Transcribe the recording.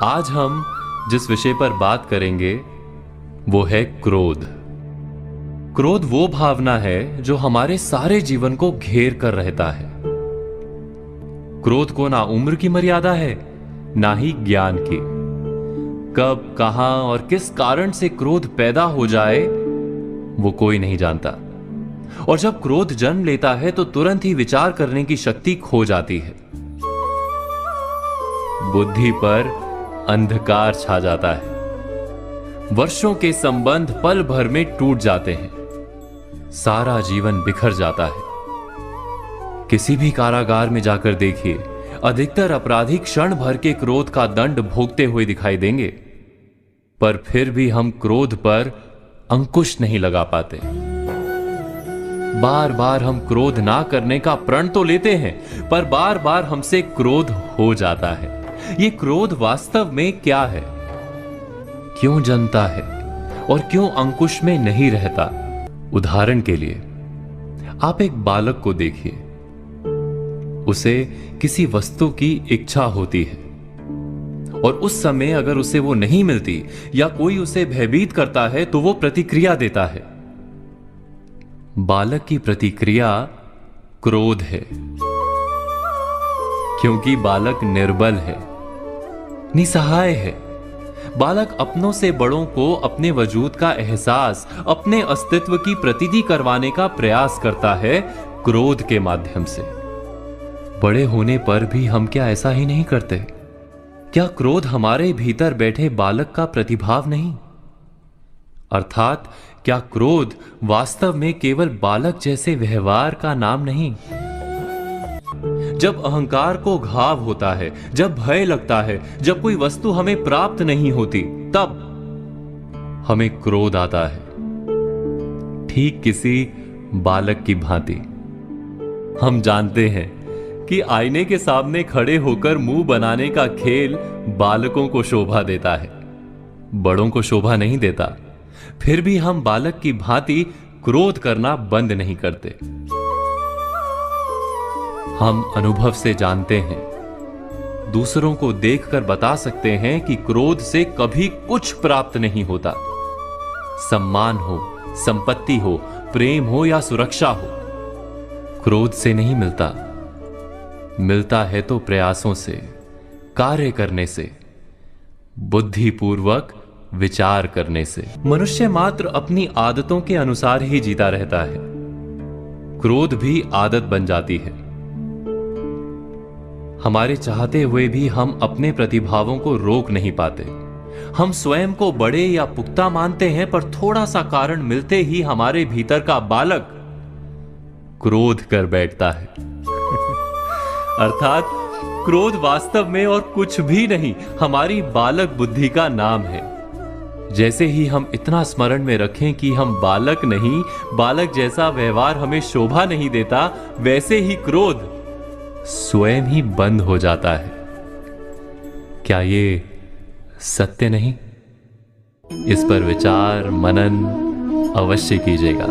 आज हम जिस विषय पर बात करेंगे वो है क्रोध। क्रोध वो भावना है जो हमारे सारे जीवन को घेर कर रहता है। क्रोध को ना उम्र की मर्यादा है, ना ही ज्ञान की। कब, कहां और किस कारण से क्रोध पैदा हो जाए वो कोई नहीं जानता। और जब क्रोध जन्म लेता है तो तुरंत ही विचार करने की शक्ति खो जाती है। बुद्धि पर अंधकार छा जाता है। वर्षों के संबंध पल भर में टूट जाते हैं। सारा जीवन बिखर जाता है। किसी भी कारागार में जाकर देखिए, अधिकतर अपराधी क्षण भर के क्रोध का दंड भोगते हुए दिखाई देंगे, पर फिर भी हम क्रोध पर अंकुश नहीं लगा पाते। बार बार हम क्रोध ना करने का प्रण तो लेते हैं, पर बार बार हमसे क्रोध हो जाता है। ये क्रोध वास्तव में क्या है, क्यों जन्मता है और क्यों अंकुश में नहीं रहता? उदाहरण के लिए आप एक बालक को देखिए। उसे किसी वस्तु की इच्छा होती है और उस समय अगर उसे वो नहीं मिलती या कोई उसे भयभीत करता है तो वो प्रतिक्रिया देता है। बालक की प्रतिक्रिया क्रोध है, क्योंकि बालक निर्बल है, निसहाय है। बालक अपनों से बड़ों को अपने वजूद का एहसास, अपने अस्तित्व की प्रतीति करवाने का प्रयास करता है क्रोध के माध्यम से। बड़े होने पर भी हम क्या ऐसा ही नहीं करते? क्या क्रोध हमारे भीतर बैठे बालक का प्रतिभाव नहीं? अर्थात क्या क्रोध वास्तव में केवल बालक जैसे व्यवहार का नाम नहीं? जब अहंकार को घाव होता है, जब भय लगता है, जब कोई वस्तु हमें प्राप्त नहीं होती, तब हमें क्रोध आता है, ठीक किसी बालक की भांति। हम जानते हैं कि आईने के सामने खड़े होकर मुंह बनाने का खेल बालकों को शोभा देता है, बड़ों को शोभा नहीं देता। फिर भी हम बालक की भांति क्रोध करना बंद नहीं करते। हम अनुभव से जानते हैं, दूसरों को देखकर बता सकते हैं कि क्रोध से कभी कुछ प्राप्त नहीं होता। सम्मान हो, संपत्ति हो, प्रेम हो या सुरक्षा हो, क्रोध से नहीं मिलता। मिलता है तो प्रयासों से, कार्य करने से, बुद्धिपूर्वक विचार करने से। मनुष्य मात्र अपनी आदतों के अनुसार ही जीता रहता है। क्रोध भी आदत बन जाती है। हमारे चाहते हुए भी हम अपने प्रतिभावों को रोक नहीं पाते। हम स्वयं को बड़े या पुख्ता मानते हैं, पर थोड़ा सा कारण मिलते ही हमारे भीतर का बालक क्रोध कर बैठता है। अर्थात क्रोध वास्तव में और कुछ भी नहीं, हमारी बालक बुद्धि का नाम है। जैसे ही हम इतना स्मरण में रखें कि हम बालक नहीं, बालक जैसा व्यवहार हमें शोभा नहीं देता, वैसे ही क्रोध स्वयं ही बंद हो जाता है। क्या ये सत्य नहीं? इस पर विचार मनन अवश्य कीजिएगा।